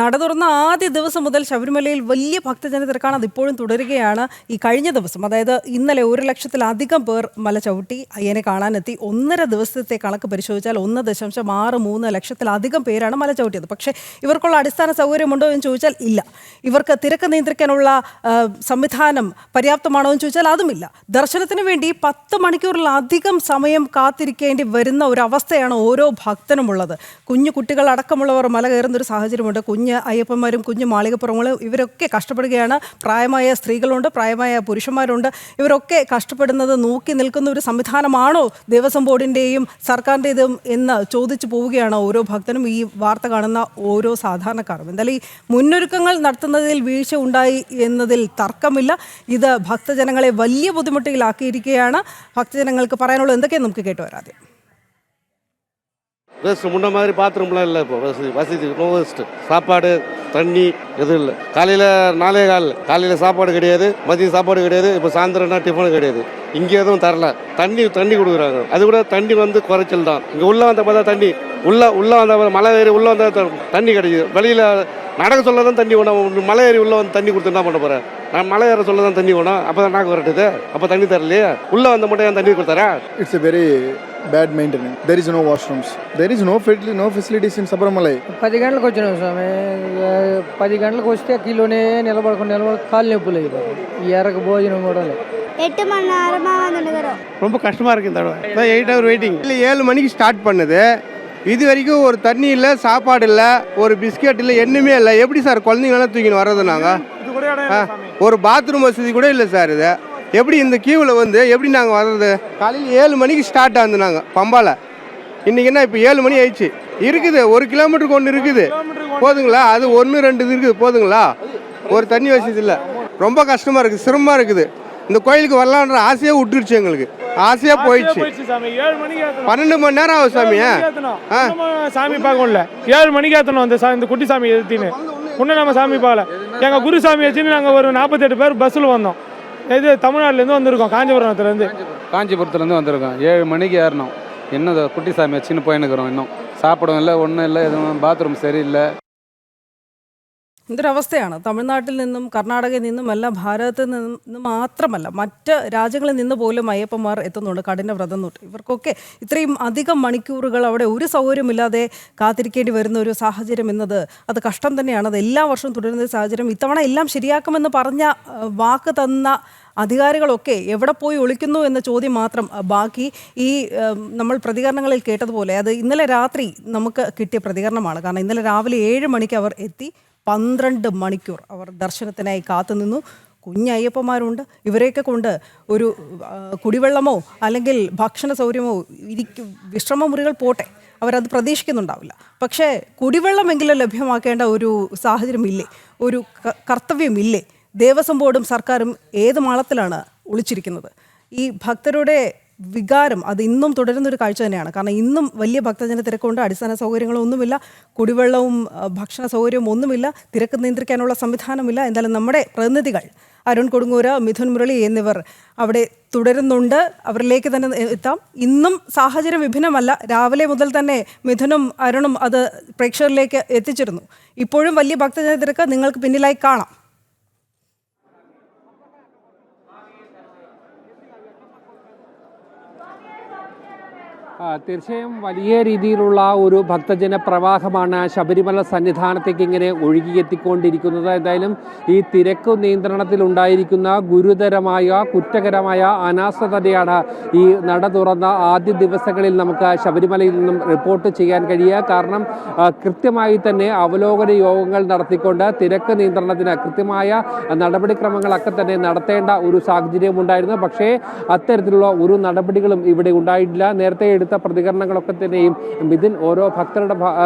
നട തുറന്ന ആദ്യ ദിവസം മുതൽ ശബരിമലയിൽ വലിയ ഭക്തജന തിരക്കാണ്. അതിപ്പോഴും തുടരുകയാണ്. ഈ കഴിഞ്ഞ ദിവസം, അതായത് ഇന്നലെ 1,00,000-ലധികം പേർ മല ചവിട്ടി അയ്യനെ കാണാനെത്തി. 1.5 ദിവസത്തെ കണക്ക് പരിശോധിച്ചാൽ 1.63 ലക്ഷത്തിലധികം പേരാണ് മല ചവിട്ടിയത്. പക്ഷേ ഇവർക്കുള്ള അടിസ്ഥാന സൗകര്യമുണ്ടോ എന്ന് ചോദിച്ചാൽ ഇല്ല. ഇവർക്ക് തിരക്ക് നിയന്ത്രിക്കാനുള്ള സംവിധാനം പര്യാപ്തമാണോ എന്ന് ചോദിച്ചാൽ അതുമില്ല. ദർശനത്തിന് വേണ്ടി 10 മണിക്കൂറിലധികം സമയം കാത്തിരിക്കേണ്ടി വരുന്ന ഒരവസ്ഥയാണ് ഓരോ ഭക്തനുമുള്ളത്. കുഞ്ഞു കുട്ടികൾ അടക്കമുള്ളവർ മല കയറുന്നൊരു സാഹചര്യമുണ്ട്. കുഞ്ഞ് അയ്യപ്പന്മാരും കുഞ്ഞു മാളികപ്പുറങ്ങളും ഇവരൊക്കെ കഷ്ടപ്പെടുകയാണ്. പ്രായമായ സ്ത്രീകളുണ്ട്, പ്രായമായ പുരുഷന്മാരുണ്ട്. ഇവരൊക്കെ കഷ്ടപ്പെടുന്നത് നോക്കി നിൽക്കുന്ന ഒരു സംവിധാനമാണോ ദേവസ്വം ബോർഡിൻ്റെയും സർക്കാരിൻ്റെതും എന്ന് ചോദിച്ചു പോവുകയാണ് ഓരോ ഭക്തനും, ഈ വാർത്ത കാണുന്ന ഓരോ സാധാരണക്കാരും. എന്തായാലും ഈ മുന്നൊരുക്കങ്ങൾ നടത്തുന്നതിൽ വീഴ്ച ഉണ്ടായി എന്നതിൽ തർക്കമില്ല. ഇത് ഭക്തജനങ്ങളെ വലിയ ബുദ്ധിമുട്ടിലാക്കിയിരിക്കുകയാണ്. ഭക്തജനങ്ങൾക്ക് പറയാനുള്ളത് എന്തൊക്കെയാണ് നമുക്ക് കേട്ടു വരാതെ. வேஸ்ட் முன்ன மாதிரி பாத்ரூம்லாம் இல்லை. இப்போ வசதி நோ வேஸ்ட்டு. சாப்பாடு தண்ணி எதுவும் இல்லை. காலையில் 4:15 காலையில் சாப்பாடு கிடையாது, மதியம் சாப்பாடு கிடையாது. இப்போ சாயந்தரம்னா டிஃபனு கிடையாது. இங்கே எதுவும் தரல. தண்ணி கொடுக்குறாங்க. அது கூட தண்ணி குறைச்சல் தான். இங்கே உள்ளே வந்த பார்த்தா தண்ணி உள்ளே வந்த மலை ஏறி உள்ளே வந்த தண்ணி கிடைக்குது. வெளியில் நடக்க சொல்ல தான் தண்ணி வேணும். மலை ஏறி உள்ளே வந்து தண்ணி கொடுத்து என்ன பண்ண போகிறேன்? நான் மலை ஏற சொல்ல தான் தண்ணி வேணும். அப்போ தான் நாக்கு வரட்டுது. அப்போ தண்ணி தரலையே. உள்ளே வந்த மட்டும் ஏன் தண்ணி கொடுத்தாரா? It's a very bad maintenance. There is no washrooms. There is no facilities in Sabarimala. 10 గంటలకు వచ్చినాం స్వామి. 10 గంటలకు వస్తే కిలోనే నిలబడి కాలు నొప్పులు అయిపోయి ఎరకు భోజనం కూడా లేదు. 8 மணி நேரமா வந்துடுறோம். ரொம்ப கஷ்டமாக இருக்குது. இந்த 8 hour வெயிட்டிங். இல்லை 7 மணிக்கு ஸ்டார்ட் பண்ணுது. இது வரைக்கும் ஒரு தண்ணி இல்லை, சாப்பாடு இல்லை, ஒரு பிஸ்கெட் இல்லை, என்னமே இல்லை. எப்படி சார் குழந்தைங்களாம் தூக்கின்னு வர்றது? நாங்கள் ஒரு பாத்ரூம் வசதி கூட இல்லை சார். இது எப்படி இந்த கியூவில் வந்து எப்படி நாங்கள் வர்றது? காலையில் 7 மணிக்கு ஸ்டார்ட் ஆகுது. நாங்கள் பம்பாவில் இன்றைக்கி என்ன இப்போ 7 மணி ஆயிடுச்சு. இருக்குது 1 கிலோமீட்டருக்கு ஒன்று இருக்குது. போதுங்களா? அது 1-2 இருக்குது. போதுங்களா? ஒரு தண்ணி வசதி இல்லை. ரொம்ப கஷ்டமாக இருக்குது, சிரமமாக இருக்குது. இந்த கோயிலுக்கு வரலான்ற ஆசையாக விட்டுருச்சு. எங்களுக்கு ஆசையாக போயிடுச்சு. 12 மணி நேரம் ஆகும் சாமி. சாமி பார்க்கல 7 மணிக்கு ஏற்றணும். இந்த குட்டி சாமி எழுத்தின்னு இன்னும் நம்ம சாமி பார்க்கல. எங்கள் குருசாமி வச்சுன்னு நாங்கள் ஒரு 48 பேர் பஸ்ஸில் வந்தோம். இது தமிழ்நாட்டிலேருந்து வந்திருக்கோம், காஞ்சிபுரத்துலேருந்து வந்திருக்கோம். 7 மணிக்கு ஏறணும். இன்னும் குட்டி சாமி வச்சுன்னு போயின்னுக்கிறோம். இன்னும் சாப்பிடவும் இல்லை, ஒன்றும் இல்லை, எதுவும் பாத்ரூம் சரியில்லை. എന്തൊരവസ്ഥയാണ്. തമിഴ്നാട്ടിൽ നിന്നും കർണാടകയിൽ നിന്നുമല്ല, ഭാരതത്തിൽ നിന്നും മാത്രമല്ല, മറ്റ് രാജ്യങ്ങളിൽ നിന്ന് പോലും അയ്യപ്പന്മാർ എത്തുന്നുണ്ട് കഠിന വ്രതം തൊട്ട്. ഇവർക്കൊക്കെ ഇത്രയും അധികം മണിക്കൂറുകൾ അവിടെ ഒരു സൗകര്യമില്ലാതെ കാത്തിരിക്കേണ്ടി വരുന്ന ഒരു സാഹചര്യം എന്നത് അത് കഷ്ടം തന്നെയാണ്. അത് എല്ലാ വർഷവും തുടരുന്ന ഒരു സാഹചര്യം. ഇത്തവണ എല്ലാം ശരിയാക്കുമെന്ന് പറഞ്ഞ വാക്ക് തന്ന അധികാരികളൊക്കെ എവിടെ പോയി ഒളിക്കുന്നു എന്ന ചോദ്യം മാത്രം ബാക്കി. ഈ നമ്മൾ പ്രതികരണങ്ങളിൽ കേട്ടതുപോലെ അത് ഇന്നലെ രാത്രി നമുക്ക് കിട്ടിയ പ്രതികരണമാണ്. കാരണം ഇന്നലെ രാവിലെ 7 മണിക്ക് അവർ എത്തി. 12 മണിക്കൂർ അവർ ദർശനത്തിനായി കാത്തുനിന്നു. കുഞ്ഞയ്യപ്പന്മാരുണ്ട്. ഇവരെയൊക്കെ കൊണ്ട് ഒരു കുടിവെള്ളമോ അല്ലെങ്കിൽ ഭക്ഷണ സൗകര്യമോ വിശ്രമ മുറികൾ പോട്ടെ, അവരത് പ്രതീക്ഷിക്കുന്നുണ്ടാവില്ല. പക്ഷേ കുടിവെള്ളമെങ്കിലും ലഭ്യമാക്കേണ്ട ഒരു സാഹചര്യമില്ലേ? ഒരു കർത്തവ്യമില്ലേ? ദേവസ്വം ബോർഡും സർക്കാരും ഏത് മാളത്തിലാണ് ഒളിച്ചിരിക്കുന്നത്? ഈ ഭക്തരുടെ വികാരം അത് ഇന്നും തുടരുന്നൊരു കാഴ്ച തന്നെയാണ്. കാരണം ഇന്നും വലിയ ഭക്തജന തിരക്കുണ്ട്. അടിസ്ഥാന സൗകര്യങ്ങളൊന്നുമില്ല, കുടിവെള്ളവും ഭക്ഷണ സൗകര്യവും ഒന്നുമില്ല, തിരക്ക് നിയന്ത്രിക്കാനുള്ള സംവിധാനമില്ല. എന്തായാലും നമ്മുടെ പ്രതിനിധികൾ അരുൺ കൊടുങ്ങൂര്, മിഥുൻ മുരളി എന്നിവർ അവിടെ തുടരുന്നുണ്ട്. അവരിലേക്ക് തന്നെ എത്താം. ഇന്നും സാഹചര്യം വിഭിന്നമല്ല. രാവിലെ മുതൽ തന്നെ മിഥുനും അരുണും അത് പ്രേക്ഷകരിലേക്ക് എത്തിച്ചിരുന്നു. ഇപ്പോഴും വലിയ ഭക്തജന തിരക്ക് നിങ്ങൾക്ക് പിന്നിലായി കാണാം. തീർച്ചയായും വലിയ രീതിയിലുള്ള ഒരു ഭക്തജന പ്രവാഹമാണ് ശബരിമല സന്നിധാനത്തേക്ക് ഇങ്ങനെ ഒഴുകിയെത്തിക്കൊണ്ടിരിക്കുന്നത്. എന്തായാലും ഈ തിരക്ക് നിയന്ത്രണത്തിലുണ്ടായിരിക്കുന്ന ഗുരുതരമായ കുറ്റകരമായ അനാസ്ഥതയാണ് ഈ നട തുറന്ന ആദ്യ ദിവസങ്ങളിൽ നമുക്ക് ശബരിമലയിൽ നിന്നും റിപ്പോർട്ട് ചെയ്യാൻ കഴിയുക. കാരണം കൃത്യമായി തന്നെ അവലോകന യോഗങ്ങൾ നടത്തിക്കൊണ്ട് തിരക്ക് നിയന്ത്രണത്തിന് കൃത്യമായ നടപടിക്രമങ്ങളൊക്കെ തന്നെ നടത്തേണ്ട ഒരു സാഹചര്യം ഉണ്ടായിരുന്നു. പക്ഷേ അത്തരത്തിലുള്ള ഒരു നടപടികളും ഇവിടെ ഉണ്ടായിട്ടില്ല. നേരത്തെ എടുത്ത പ്രതികരണങ്ങളൊക്കെ തന്നെയും മിഥുൻ ഓരോ ഭക്തരുടെ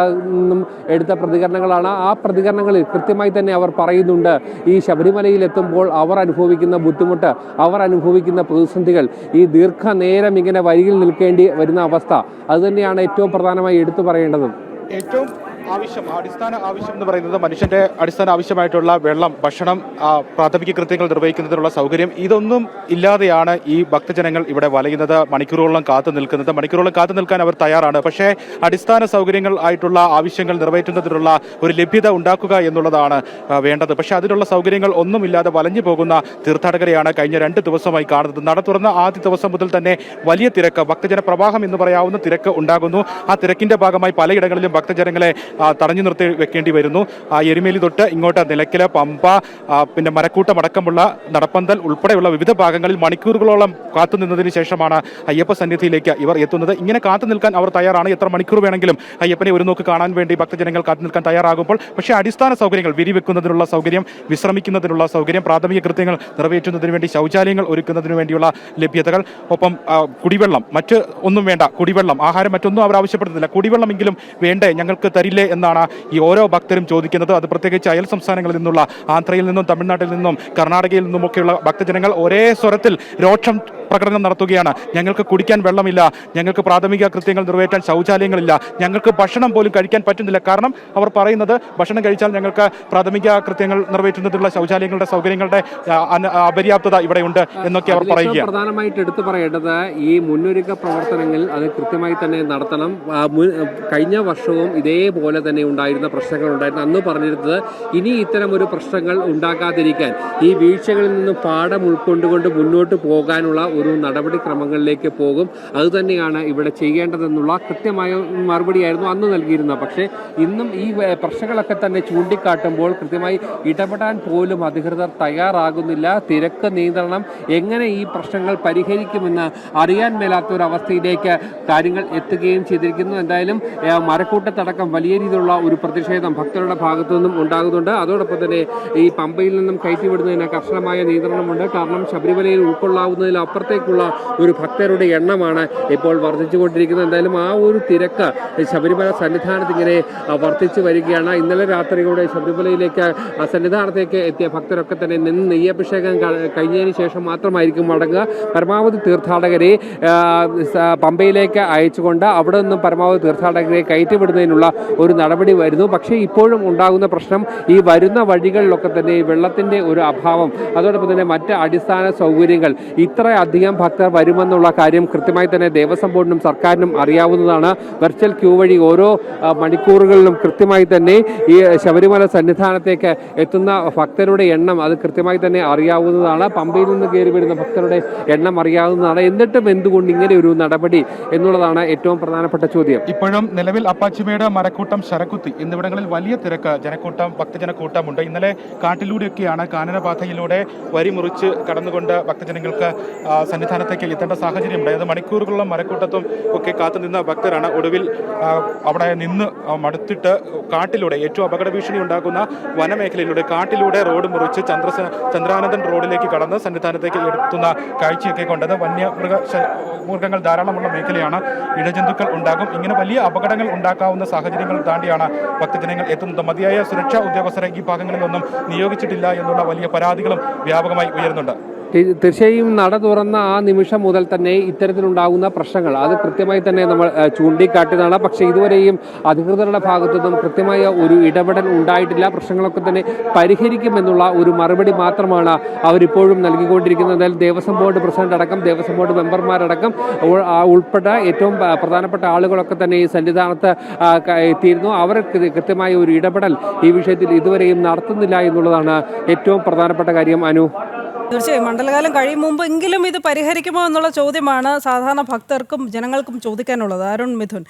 നിന്നും എടുത്ത പ്രതികരണങ്ങളാണ്. ആ പ്രതികരണങ്ങളിൽ കൃത്യമായി തന്നെ അവർ പറയുന്നുണ്ട് ഈ ശബരിമലയിൽ എത്തുമ്പോൾ അവർ അനുഭവിക്കുന്ന ബുദ്ധിമുട്ട്, അവർ അനുഭവിക്കുന്ന പ്രതിസന്ധികൾ, ഈ ദീർഘനേരം ഇങ്ങനെ വരിയിൽ നിൽക്കേണ്ടി വരുന്ന അവസ്ഥ, അതുതന്നെയാണ് ഏറ്റവും പ്രധാനമായി എടുത്തു പറയേണ്ടതും. ഏറ്റവും അടിസ്ഥാന ആവശ്യം എന്ന് പറയുന്നത് മനുഷ്യന്റെ അടിസ്ഥാന ആവശ്യമായിട്ടുള്ള വെള്ളം, ഭക്ഷണം, പ്രാഥമിക കൃത്യങ്ങൾ നിർവഹിക്കുന്നതിനുള്ള സൗകര്യം, ഇതൊന്നും ഇല്ലാതെയാണ് ഈ ഭക്തജനങ്ങൾ ഇവിടെ വലയുന്നത്, മണിക്കൂറുകളോളം കാത്തു നിൽക്കുന്നത്. മണിക്കൂറുകളോളം കാത്തു നിൽക്കാൻ അവർ തയ്യാറാണ്. പക്ഷേ അടിസ്ഥാന സൗകര്യങ്ങൾ ആയിട്ടുള്ള ആവശ്യങ്ങൾ നിറവേറ്റുന്നതിനുള്ള ഒരു ലഭ്യത ഉണ്ടാക്കുക എന്നുള്ളതാണ് വേണ്ടത്. പക്ഷേ അതിനുള്ള സൗകര്യങ്ങൾ ഒന്നുമില്ലാതെ വലഞ്ഞു പോകുന്ന തീർത്ഥാടകരെയാണ് കഴിഞ്ഞ 2 ദിവസമായി കാണുന്നത്. നട തുറന്ന ആദ്യ ദിവസം മുതൽ തന്നെ വലിയ തിരക്ക്, ഭക്തജന പ്രവാഹം എന്ന് പറയാവുന്ന തിരക്ക് ഉണ്ടാകുന്നു. ആ തിരക്കിന്റെ ഭാഗമായി പലയിടങ്ങളിലും ഭക്തജനങ്ങളെ തടഞ്ഞു നിർത്തി വെക്കേണ്ടി വരുന്നു. എരുമേലി തൊട്ട് ഇങ്ങോട്ട് നിലയ്ക്കൽ, പമ്പ, പിന്നെ മരക്കൂട്ടം അടക്കമുള്ള നടപ്പന്തൽ ഉൾപ്പെടെയുള്ള വിവിധ ഭാഗങ്ങളിൽ മണിക്കൂറുകളോളം കാത്തുനിന്നതിന് ശേഷമാണ് അയ്യപ്പ സന്നിധിയിലേക്ക് ഇവർ എത്തുന്നത്. ഇങ്ങനെ കാത്തു നിൽക്കാൻ അവർ തയ്യാറാണ്. എത്ര മണിക്കൂർ വേണമെങ്കിലും അയ്യപ്പനെ ഒരു നോക്ക് കാണാൻ വേണ്ടി ഭക്തജനങ്ങൾ കാത്തു നിൽക്കാൻ തയ്യാറാകുമ്പോൾ പക്ഷേ അടിസ്ഥാന സൗകര്യങ്ങൾ, വിരിവെക്കുന്നതിനുള്ള സൗകര്യം, വിശ്രമിക്കുന്നതിനുള്ള സൗകര്യം, പ്രാഥമിക കൃത്യങ്ങൾ നിറവേറ്റുന്നതിന് വേണ്ടി ശൗചാലയങ്ങൾ ഒരുക്കുന്നതിന് വേണ്ടിയുള്ള ലഭ്യതകൾ, ഒപ്പം കുടിവെള്ളം, മറ്റ് ഒന്നും വേണ്ട, കുടിവെള്ളം, ആഹാരം മറ്റൊന്നും അവർ ആവശ്യപ്പെടുന്നില്ല. കുടിവെള്ളമെങ്കിലും വേണ്ടേ, ഞങ്ങൾക്ക് തരില്ലേ എന്നാണ് ഈ ഓരോ ഭക്തരും ചോദിക്കുന്നത്. അത് പ്രത്യേകിച്ച് അയൽ സംസ്ഥാനങ്ങളിൽ നിന്നുള്ള, ആന്ധ്രയിൽ നിന്നും തമിഴ്നാട്ടിൽ നിന്നും കർണാടകയിൽ നിന്നുമൊക്കെയുള്ള ഭക്തജനങ്ങൾ ഒരേ സ്വരത്തിൽ രോക്ഷം പ്രകടനം നടത്തുകയാണ്. ഞങ്ങൾക്ക് കുടിക്കാൻ വെള്ളമില്ല, ഞങ്ങൾക്ക് പ്രാഥമിക കൃത്യങ്ങൾ നിറവേറ്റാൻ ശൗചാലയങ്ങളില്ല, ഞങ്ങൾക്ക് ഭക്ഷണം പോലും കഴിക്കാൻ പറ്റുന്നില്ല. കാരണം അവർ പറയുന്നത് ഭക്ഷണം കഴിച്ചാൽ ഞങ്ങൾക്ക് പ്രാഥമിക കൃത്യങ്ങൾ നിറവേറ്റുന്നതിനുള്ള ശൗചാലയങ്ങളുടെ സൗകര്യങ്ങളുടെ അപര്യാപ്തത ഇവിടെയുണ്ട് എന്നൊക്കെ അവർ പറയുക. പ്രധാനമായിട്ട് എടുത്തു പറയേണ്ടത് ഈ മുന്നൊരുക്ക പ്രവർത്തനങ്ങൾ അത് കൃത്യമായി തന്നെ നടത്തണം. കഴിഞ്ഞ വർഷവും ഇതേപോലെ തന്നെ ഉണ്ടായിരുന്ന പ്രശ്നങ്ങൾ ഉണ്ടായിരുന്നു. അന്ന് പറഞ്ഞിരുന്നത് ഇനി ഇത്തരം ഒരു പ്രശ്നങ്ങൾ ഉണ്ടാക്കാതിരിക്കാൻ ഈ വീഴ്ചകളിൽ നിന്ന് പാഠം ഉൾക്കൊണ്ടുകൊണ്ട് മുന്നോട്ട് പോകാനുള്ള ഒരു നടപടിക്രമങ്ങളിലേക്ക് പോകും. അതുതന്നെയാണ് ഇവിടെ ചെയ്യേണ്ടതെന്നുള്ള കൃത്യമായ മറുപടിയായിരുന്നു അന്ന് നൽകിയിരുന്നത്. പക്ഷേ ഇന്നും ഈ പ്രശ്നങ്ങളൊക്കെ തന്നെ ചൂണ്ടിക്കാട്ടുമ്പോൾ കൃത്യമായി ഇടപെടാൻ പോലും അധികൃതർ തയ്യാറാകുന്നില്ല. തിരക്ക് നിയന്ത്രണം എങ്ങനെ ഈ പ്രശ്നങ്ങൾ പരിഹരിക്കുമെന്ന് അറിയാൻ മേലാത്തൊരവസ്ഥയിലേക്ക് കാര്യങ്ങൾ എത്തുകയും ചെയ്തിരിക്കുന്നു. എന്തായാലും മരക്കൂട്ടത്തടക്കം വലിയ രീതിയിലുള്ള ഒരു പ്രതിഷേധം ഭക്തരുടെ ഭാഗത്തു നിന്നും ഉണ്ടാകുന്നുണ്ട്. അതോടൊപ്പം തന്നെ ഈ പമ്പയിൽ നിന്നും കയറ്റിവിടുന്നതിന് കർശനമായ നിയന്ത്രണമുണ്ട്. കാരണം ശബരിമലയിൽ ഉൾക്കൊള്ളാവുന്നതിൽ അപ്പുറത്തേക്കുള്ള ഒരു ഭക്തരുടെ എണ്ണമാണ് ഇപ്പോൾ വർദ്ധിച്ചുകൊണ്ടിരിക്കുന്നത്. എന്തായാലും ആ ഒരു തിരക്ക് ശബരിമല സന്നിധാനത്ത് ഇങ്ങനെ വർദ്ധിച്ചു വരികയാണ്. ഇന്നലെ രാത്രിയോടെ ശബരിമലയിലേക്ക് സന്നിധാനത്തേക്ക് എത്തിയ ഭക്തരൊക്കെ തന്നെ നിന്ന് നെയ്യഭിഷേകം കഴിഞ്ഞതിന് ശേഷം മാത്രമായിരിക്കും മടങ്ങുക. പരമാവധി തീർത്ഥാടകരെ പമ്പയിലേക്ക് അയച്ചുകൊണ്ട് അവിടെ നിന്നും പരമാവധി തീർത്ഥാടകരെ കയറ്റിവിടുന്നതിനുള്ള ഒരു നടപടി വരുന്നു. പക്ഷേ ഇപ്പോഴും ഉണ്ടാകുന്ന പ്രശ്നം ഈ വരുന്ന വഴികളിലൊക്കെ തന്നെ വെള്ളത്തിൻ്റെ ഒരു അഭാവം, അതോടൊപ്പം തന്നെ മറ്റ് അടിസ്ഥാന സൗകര്യങ്ങൾ, ഇത്രയധികം ഭക്തർ വരുമെന്നുള്ള കാര്യം കൃത്യമായി തന്നെ ദേവസ്വം ബോർഡിനും സർക്കാരിനും അറിയാവുന്നതാണ്. വെർച്വൽ ക്യൂ വഴി ഓരോ മണിക്കൂറുകളിലും കൃത്യമായി തന്നെ ഈ ശബരിമല സന്നിധാനത്തേക്ക് എത്തുന്ന ഭക്തരുടെ എണ്ണം അത് കൃത്യമായി തന്നെ അറിയാവുന്നതാണ്. പമ്പയിൽ നിന്ന് കയറി വരുന്ന ഭക്തരുടെ എണ്ണം അറിയാവുന്നതാണ്. എന്നിട്ടും എന്തുകൊണ്ട് ഇങ്ങനെ ഒരു നടപടി എന്നുള്ളതാണ് ഏറ്റവും പ്രധാനപ്പെട്ട ചോദ്യം. ഇപ്പോഴും നിലവിൽ അപ്പാച്ചിമേട്, മരക്കൂട്ടം, ശരക്കുത്തി എന്നിവിടങ്ങളിൽ വലിയ തിരക്ക്, ജനക്കൂട്ടം, ഭക്തജനക്കൂട്ടമുണ്ട്. ഇന്നലെ കാട്ടിലൂടെയൊക്കെയാണ്, കാനനപാതയിലൂടെ വരിമുറിച്ച് കടന്നുകൊണ്ട് ഭക്തജനങ്ങൾക്ക് സന്നിധാനത്തേക്ക് എത്തേണ്ട സാഹചര്യം ഉണ്ടായത്. മണിക്കൂറുകളോളം മരക്കൂട്ടത്തും ഒക്കെ കാത്തുനിന്ന ഭക്തരാണ് ഒടുവിൽ അവിടെ നിന്ന് മടുത്തിട്ട് കാട്ടിലൂടെ, ഏറ്റവും അപകട ഭീഷണി ഉണ്ടാക്കുന്ന വനമേഖലയിലൂടെ കാട്ടിലൂടെ റോഡ് മുറിച്ച് ചന്ദ്രാനന്ദൻ റോഡിലേക്ക് കടന്ന് സന്നിധാനത്തേക്ക് എത്തുന്ന കാഴ്ചയൊക്കെ കൊണ്ടത്. മൃഗങ്ങൾ ധാരാളമുള്ള മേഖലയാണ്, ഇഴജന്തുക്കൾ ഉണ്ടാകും. ഇങ്ങനെ വലിയ അപകടങ്ങൾ ഉണ്ടാക്കാവുന്ന സാഹചര്യങ്ങൾ താണ്ടിയാണ് ഭക്തജനങ്ങൾ എത്തുന്നത്. മതിയായ സുരക്ഷാ ഉദ്യോഗസ്ഥരെ ഈ ഭാഗങ്ങളിലൊന്നും നിയോഗിച്ചിട്ടില്ല എന്നുള്ള വലിയ പരാതികളും വ്യാപകമായി ഉയരുന്നുണ്ട്. തീർച്ചയായും നട തുറന്ന ആ നിമിഷം മുതൽ തന്നെ ഇത്തരത്തിലുണ്ടാകുന്ന പ്രശ്നങ്ങൾ അത് കൃത്യമായി തന്നെ നമ്മൾ ചൂണ്ടിക്കാട്ടിയതാണ്. പക്ഷേ ഇതുവരെയും അധികൃതരുടെ ഭാഗത്തുനിന്നും കൃത്യമായ ഒരു ഇടപെടൽ ഉണ്ടായിട്ടില്ല. പ്രശ്നങ്ങളൊക്കെ തന്നെ പരിഹരിക്കുമെന്നുള്ള ഒരു മറുപടി മാത്രമാണ് അവരിപ്പോഴും നൽകിക്കൊണ്ടിരിക്കുന്നത്. എന്തായാലും ദേവസ്വം ബോർഡ് പ്രസിഡന്റ് അടക്കം, ദേവസ്വം ബോർഡ് മെമ്പർമാരടക്കം ഉൾപ്പെട്ട ഏറ്റവും പ്രധാനപ്പെട്ട ആളുകളൊക്കെ തന്നെ ഈ സന്നിധാനത്ത് എത്തിയിരുന്നു. അവർ കൃത്യമായ ഒരു ഇടപെടൽ ഈ വിഷയത്തിൽ ഇതുവരെയും നടത്തുന്നില്ല എന്നുള്ളതാണ് ഏറ്റവും പ്രധാനപ്പെട്ട കാര്യം. അനു, തീർച്ചയായും മണ്ഡലകാലം കഴിയും മുമ്പ് എങ്കിലും ഇത് പരിഹരിക്കുമോ എന്നുള്ള ചോദ്യമാണ് സാധാരണ ഭക്തർക്കും ജനങ്ങൾക്കും ചോദിക്കാനുള്ളത്. അരുൺ, മിഥുൻ.